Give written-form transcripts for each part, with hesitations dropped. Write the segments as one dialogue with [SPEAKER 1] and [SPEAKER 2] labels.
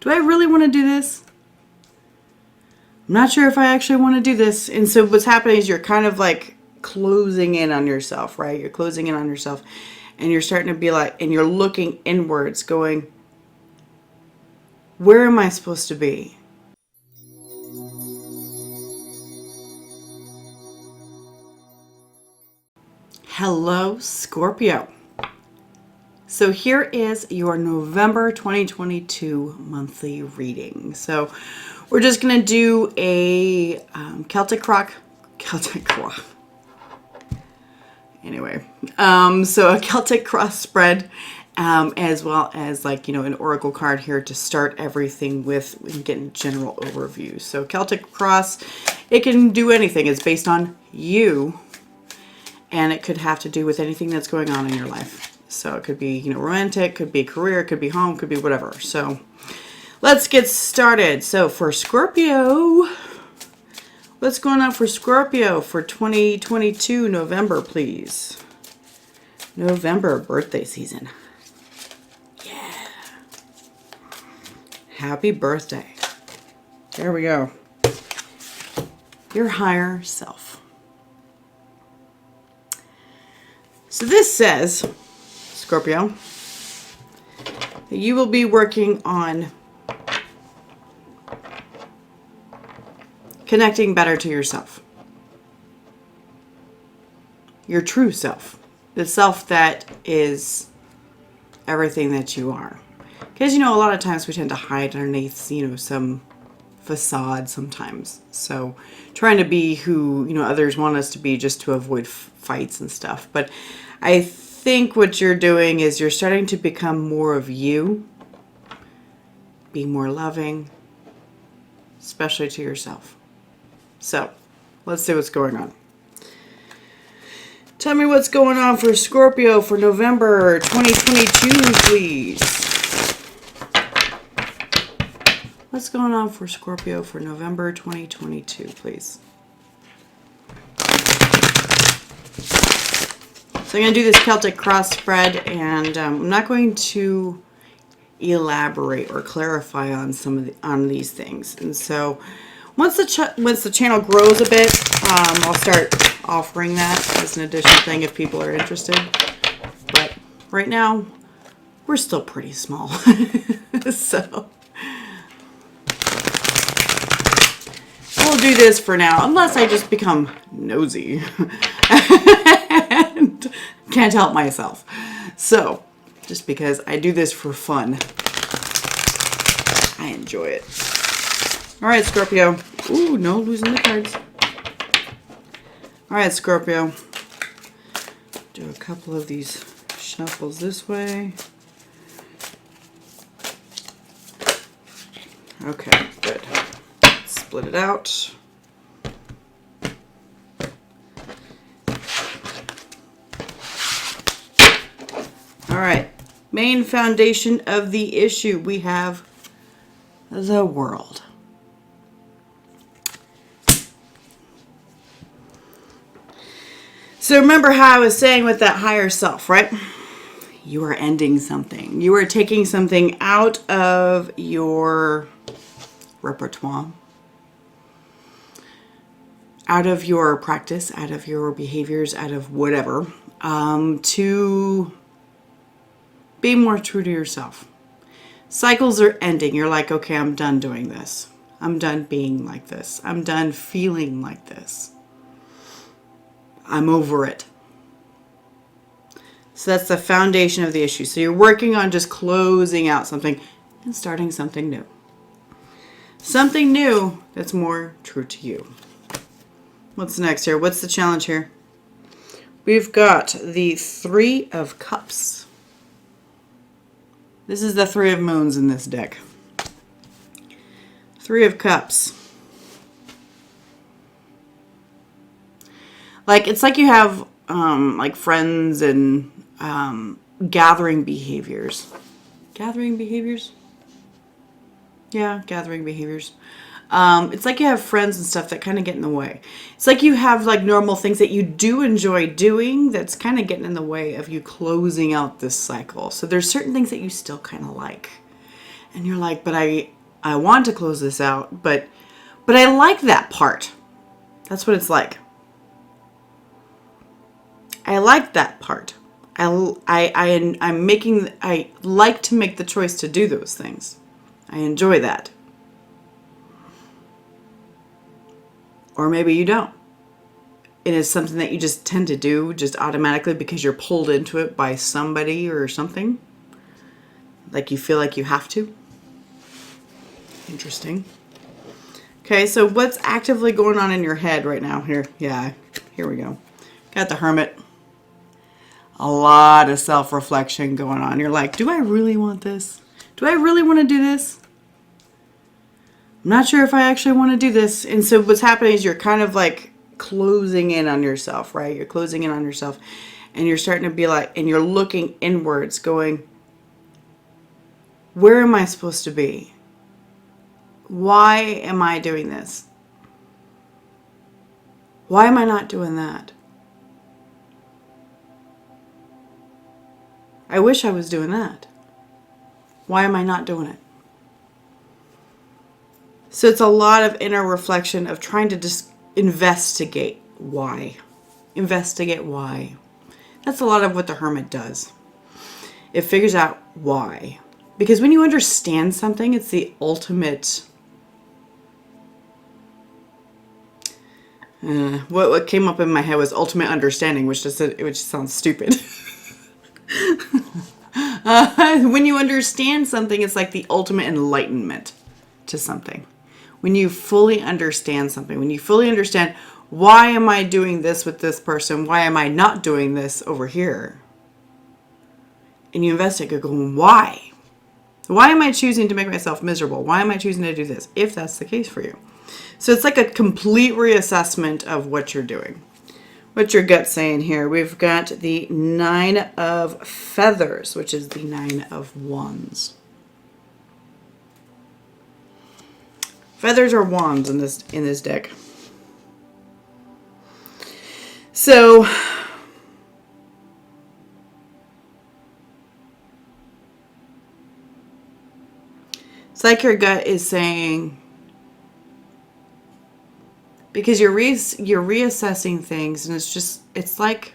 [SPEAKER 1] do I really want to do this? I'm not sure if I actually want to do this. And so what's happening is you're kind of like closing in on yourself, right? You're closing in on yourself and you're starting to be like, and you're looking inwards going, where am I supposed to be? Hello, Scorpio. So here is your November 2022 monthly reading. So we're just going to do a Celtic rock. Anyway, so a Celtic cross spread, as well as like, an oracle card here to start everything with and get a general overview. So Celtic cross, it can do anything. It's based on you, and it could have to do with anything that's going on in your life. So it could be, romantic, could be career, could be home, could be whatever. So let's get started. So for Scorpio, what's going on for Scorpio for 2022 November, please? November, birthday season. Yeah. Happy birthday. There we go. Your higher self. So this says, Scorpio, that you will be working on connecting better to yourself. Your true self. The self that is everything that you are. Because, a lot of times we tend to hide underneath, some facade sometimes. So trying to be who, others want us to be just to avoid fights and stuff. But I think what you're doing is you're starting to become more of you. Be more loving, especially to yourself. So let's see what's going on. Tell me what's going on for Scorpio for November 2022, please. What's going on for Scorpio for November 2022, please? So I'm going to do this Celtic cross spread, and I'm not going to elaborate or clarify on on these things. And so once the channel grows a bit, I'll start offering that as an additional thing if people are interested. But right now, we're still pretty small. So we'll do this for now, unless I just become nosy and can't help myself. So just because I do this for fun, I enjoy it. All right, Scorpio. Ooh, no losing the cards. All right, Scorpio. Do a couple of these shuffles this way. Okay, good. Split it out. All right. Main foundation of the issue. We have the world. So remember how I was saying with that higher self, right? You are ending something. You are taking something out of your repertoire, out of your practice, out of your behaviors, out of whatever, to be more true to yourself. Cycles are ending. You're like, okay, I'm done doing this. I'm done being like this. I'm done feeling like this. I'm over it. So that's the foundation of the issue. So you're working on just closing out something and starting something new. Something new that's more true to you. What's next here? What's the challenge here? We've got the Three of Cups. This is the Three of Moons in this deck. Three of Cups. Like, it's like you have, like, friends and gathering behaviors. Gathering behaviors? Yeah, gathering behaviors. It's like you have friends and stuff that kind of get in the way. It's like you have, like, normal things that you do enjoy doing that's kind of getting in the way of you closing out this cycle. So there's certain things that you still kind of like. And you're like, but I want to close this out, but I like that part. That's what it's like. I like that part. I like to make the choice to do those things. I enjoy that. Or maybe you don't. It is something that you just tend to do just automatically because you're pulled into it by somebody or something. Like you feel like you have to. Interesting. Okay, so what's actively going on in your head right now here? Yeah, here we go. Got the Hermit. A lot of self-reflection going on. You're like, do I really want this? Do I really want to do this? I'm not sure if I actually want to do this. And so what's happening is you're kind of like closing in on yourself, right? You're closing in on yourself. And you're starting to be like, and you're looking inwards going, where am I supposed to be? Why am I doing this? Why am I not doing that? I wish I was doing that. Why am I not doing it? So it's a lot of inner reflection of trying to just investigate why. Investigate why. That's a lot of what the Hermit does. It figures out why. Because when you understand something, it's the ultimate... what came up in my head was ultimate understanding, which sounds stupid. When you understand something, it's like the ultimate enlightenment to something. When you fully understand something, when you fully understand, why am I doing this with this person? Why am I not doing this over here? And you investigate, going, why? Why am I choosing to make myself miserable? Why am I choosing to do this? If that's the case for you. So it's like a complete reassessment of what you're doing. What's your gut saying here? We've got the 9 of Feathers, which is the 9 of Wands. Feathers are wands in this deck. So it's like your gut is saying, because you're reassessing things, and it's like,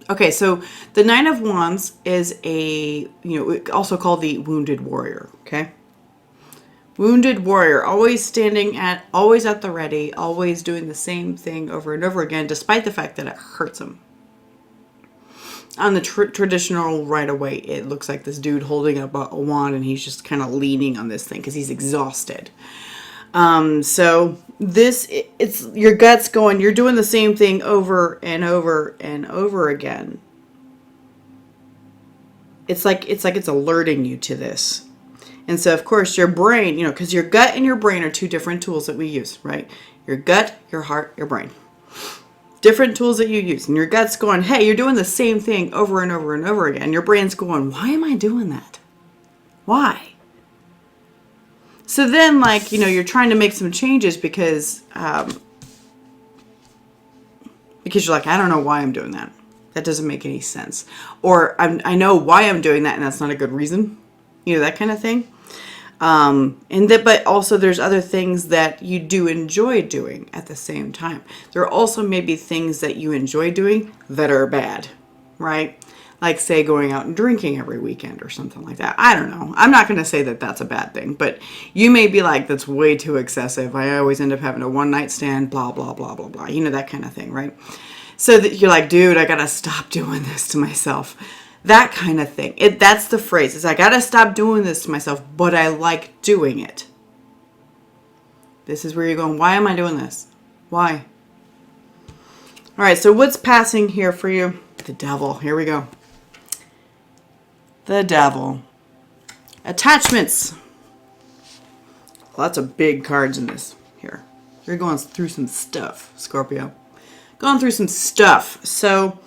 [SPEAKER 1] okay, so the 9 of Wands is also called the Wounded Warrior, okay? Wounded Warrior, always at the ready, always doing the same thing over and over again, despite the fact that it hurts him. On the traditional right away, it looks like this dude holding up a wand, and he's just kind of leaning on this thing because he's exhausted. So it's your gut's going, you're doing the same thing over and over and over again. It's like it's alerting you to this. And so of course your brain, because your gut and your brain are two different tools that we use, right? Your gut, your heart, your brain. Different tools that you use. And your gut's going, hey, you're doing the same thing over and over and over again. Your brain's going, why am I doing that? Why? So then, you're trying to make some changes because you're like, I don't know why I'm doing that. That doesn't make any sense. Or I know why I'm doing that, and that's not a good reason. That kind of thing. But also there's other things that you do enjoy doing at the same time. There are also maybe things that you enjoy doing that are bad, right? Like say going out and drinking every weekend or something like that. I don't know. I'm not going to say that that's a bad thing, but you may be like, that's way too excessive. I always end up having a one night stand, blah, blah, blah, blah, blah. That kind of thing, right? So that you're like, dude, I got to stop doing this to myself. That kind of thing. That's the phrase. It's like, I gotta stop doing this to myself, but I like doing it. This is where you're going, why am I doing this? Why? All right, so what's passing here for you? The Devil. Here we go. The Devil. Attachments. Lots of big cards in this here. You're going through some stuff, Scorpio. Going through some stuff. So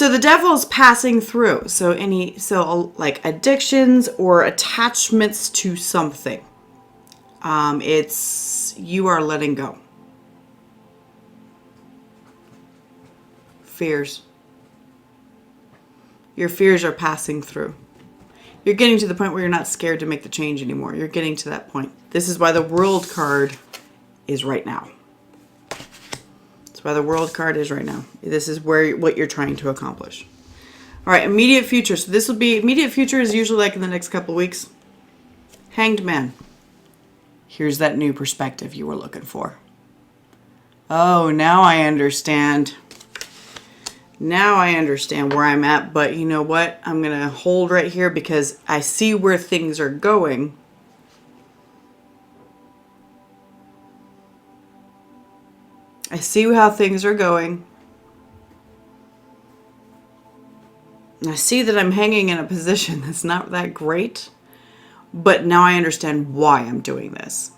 [SPEAKER 1] the Devil is passing through. So like addictions or attachments to something. You are letting go. Fears. Your fears are passing through. You're getting to the point where you're not scared to make the change anymore. You're getting to that point. This is why the World card is right now. That's why the World card is right now. This is what you're trying to accomplish. All right, immediate future. So this will be, immediate future is usually like in the next couple of weeks. Hanged Man. Here's that new perspective you were looking for. Oh, now I understand. Now I understand where I'm at, but you know what? I'm going to hold right here because I see where things are going. I see how things are going. And I see that I'm hanging in a position that's not that great, but now I understand why I'm doing this.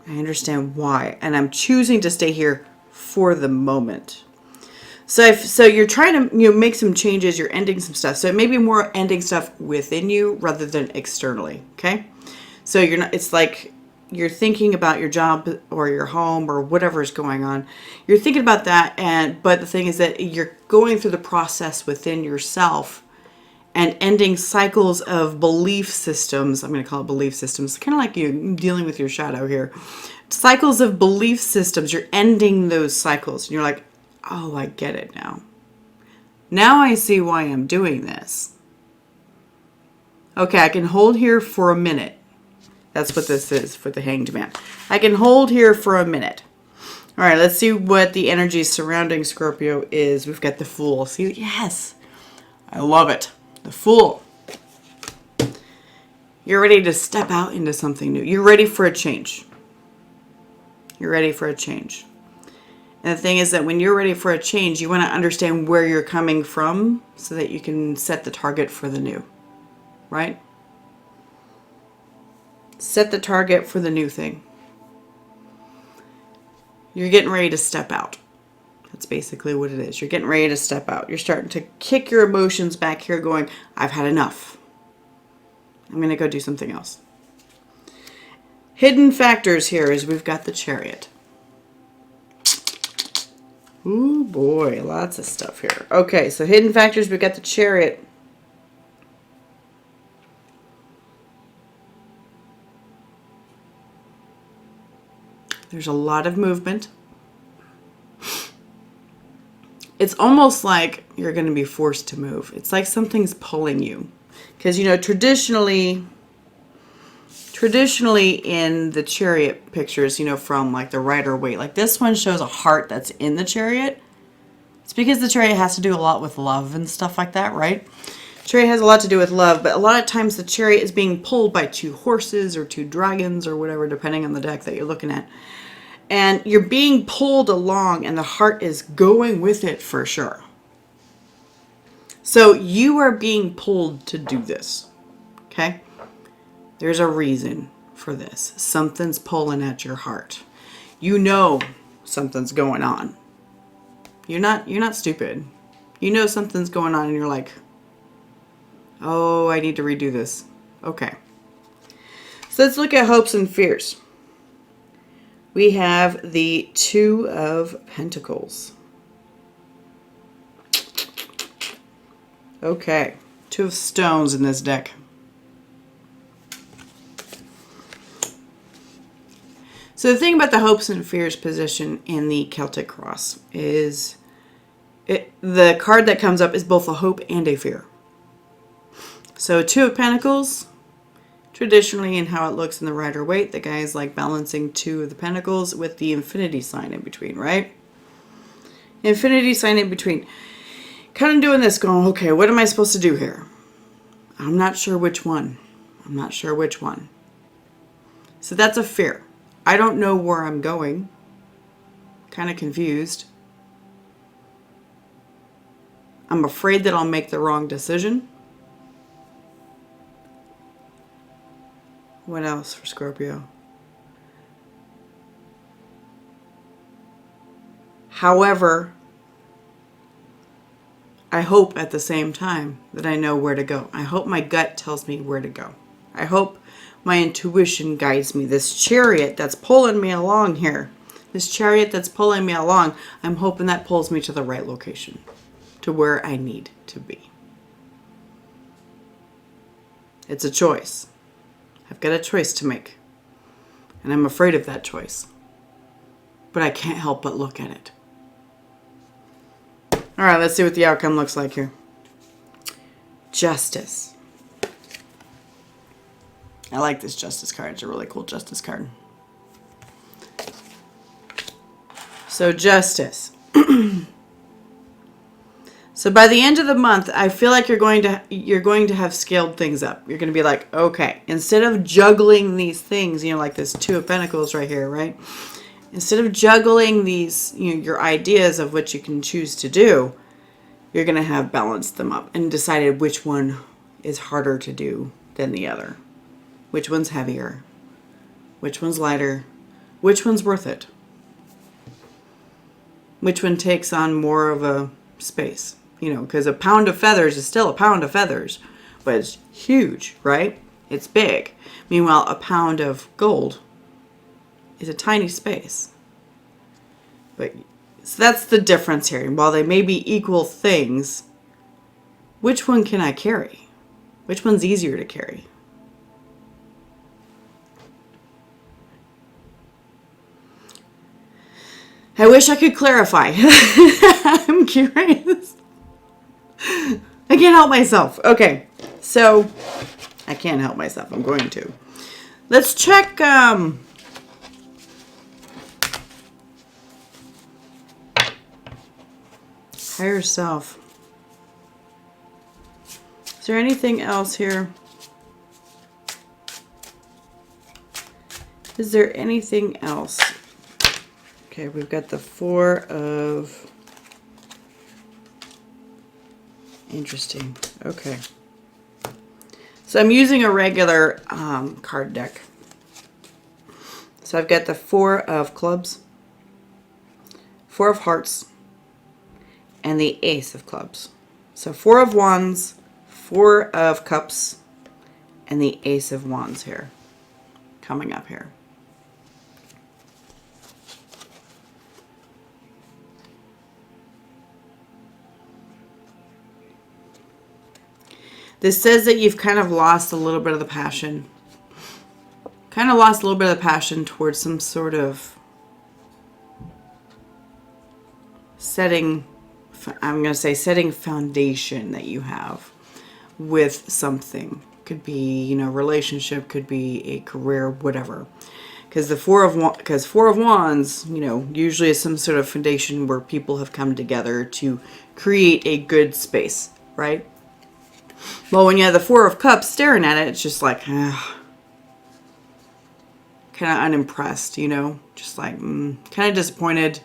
[SPEAKER 1] I understand why, and I'm choosing to stay here for the moment. So you're trying to make some changes. You're ending some stuff. So it may be more ending stuff within you rather than externally. Okay, so you're not. It's like you're thinking about your job or your home or whatever is going on. You're thinking about that, but the thing is that you're going through the process within yourself and ending cycles of belief systems. I'm going to call it belief systems. Kind of like you dealing with your shadow here. Cycles of belief systems. You're ending those cycles, and you're like, oh, I get it now. Now I see why I'm doing this. Okay, I can hold here for a minute. That's what this is for the Hanged Man. I can hold here for a minute. All right, let's see what the energy surrounding Scorpio is. We've got the Fool. See, yes, I love it. The Fool. You're ready to step out into something new. You're ready for a change. You're ready for a change. And the thing is that when you're ready for a change, you want to understand where you're coming from so that you can set the target for the new, right? Set the target for the new thing. You're getting ready to step out. That's basically what it is. You're getting ready to step out. You're starting to kick your emotions back here going, I've had enough. I'm going to go do something else. Hidden factors here is we've got the Chariot. Ooh, boy, lots of stuff here. Okay, so hidden factors, we've got the Chariot. There's a lot of movement. It's almost like you're going to be forced to move. It's like something's pulling you. Because, traditionally in the Chariot pictures, from like the Rider-Waite, like this one shows a heart that's in the Chariot. It's because the Chariot has to do a lot with love and stuff like that, right? Chariot has a lot to do with love, but a lot of times the Chariot is being pulled by 2 horses or 2 dragons or whatever, depending on the deck that you're looking at. And you're being pulled along and the heart is going with it for sure. So you are being pulled to do this, okay? There's a reason for this. Something's pulling at your heart. You know something's going on. You're not stupid. You know something's going on and you're like, oh, I need to redo this. Okay. So let's look at hopes and fears. We have the 2 of Pentacles. Okay. 2 of Stones in this deck. So the thing about the hopes and fears position in the Celtic Cross is the card that comes up is both a hope and a fear. So 2 of Pentacles, traditionally in how it looks in the Rider-Waite, the guy is like balancing 2 of the Pentacles with the infinity sign in between, right? Infinity sign in between. Kind of doing this going, okay, what am I supposed to do here? I'm not sure which one. I'm not sure which one. So that's a fear. I don't know where I'm going. Kind of confused. I'm afraid that I'll make the wrong decision. What else for Scorpio? However, I hope at the same time that I know where to go. I hope my gut tells me where to go. I hope my intuition guides me. This Chariot that's pulling me along here, this Chariot that's pulling me along, I'm hoping that pulls me to the right location, to where I need to be. It's a choice. I've got a choice to make. And I'm afraid of that choice. But I can't help but look at it. All right, let's see what the outcome looks like here. Justice. I like this Justice card. It's a really cool Justice card. So Justice. So by the end of the month, I feel like you're going to have scaled things up. You're going to be like, okay, instead of juggling these things, like this Two of Pentacles right here, right? Instead of juggling these, your ideas of what you can choose to do, you're going to have balanced them up and decided which one is harder to do than the other. Which one's heavier? Which one's lighter? Which one's worth it? Which one takes on more of a space? Because a pound of feathers is still a pound of feathers, but it's huge, right? It's big. Meanwhile, a pound of gold is a tiny space. But so that's the difference here. And while they may be equal things, which one can I carry? Which one's easier to carry? I wish I could clarify. I'm curious. I can't help myself. Okay, so I can't help myself. I'm going to. Let's check higher self. Is there anything else here? Is there anything else? Okay, we've got the Four of... Interesting. Okay. So I'm using a regular card deck. So I've got the Four of Clubs, Four of Hearts, and the Ace of Clubs. So Four of Wands, Four of Cups, and the Ace of Wands here. Coming up here. This says that you've kind of lost a little bit of the passion. Kind of lost a little bit of the passion towards some sort of setting, I'm going to say setting foundation that you have with something. Could be, relationship, could be a career, whatever. Because Four of Wands, usually is some sort of foundation where people have come together to create a good space, right? Well, when you have the Four of Cups staring at it, it's just like, kind of unimpressed, just like, kind of disappointed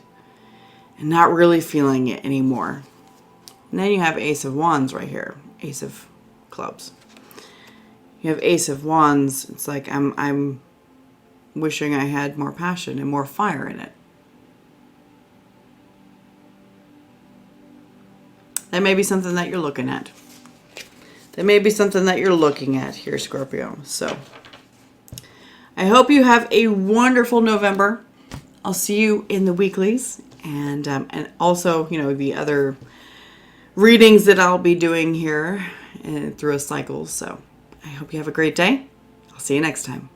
[SPEAKER 1] and not really feeling it anymore. And then you have Ace of Wands right here, Ace of Clubs. You have Ace of Wands. It's like, I'm wishing I had more passion and more fire in it. That may be something that you're looking at. That may be something that you're looking at here, Scorpio. So I hope you have a wonderful November. I'll see you in the weeklies and also, the other readings that I'll be doing here through a cycle. So I hope you have a great day. I'll see you next time.